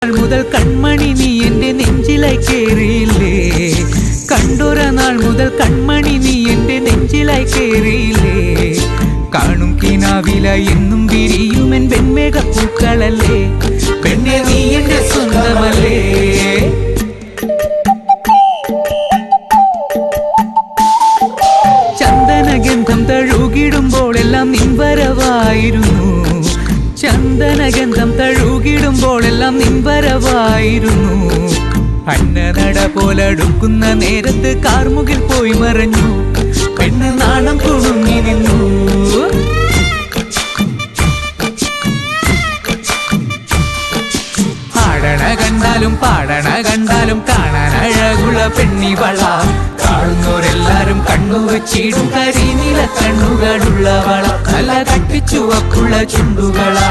മുതൽ കൺമണി നീ എൻ്റെ നെഞ്ചിലായി കേറിയില്ലേ, കണ്ടൊര നാൾ മുതൽ കൺമണി നീ എൻ്റെ നെഞ്ചിലായി കേറിയില്ലേ. കാണും കിനാവില എന്നും വിരിയുമെൻ വെൺമേഘപ്പൂക്കളല്ലേ, പെണ്ണെ നീ എൻ്റെ സ്വന്തമല്ലേ. ചന്ദനഗന്ധം തഴുകിടുമ്പോഴെല്ലാം നിൻവരവായിരുന്നു, ചന്ദനഗന്ധം തഴുകിടുമ്പോഴെല്ലാം നിൻവരവായിരുന്നു. അന്നനട പോലടുക്കുന്ന നേരത്ത് കാർമുകിൽ പോയി മറഞ്ഞു, പെണ്ണ് നാണം കുണുങ്ങി നിന്നു. ആടണ കണ്ടാലും പാടണ കണ്ടാലും കാണാൻ അഴകുള്ള പെണ്ണിവള, കാണുന്നവരെല്ലാരും കണ്ണു വെച്ചിടും കരിനീല കണ്ണുകളുള്ളവള, നല്ല കട്ടിച്ചുവപ്പുള്ള ചുണ്ടുകളാ.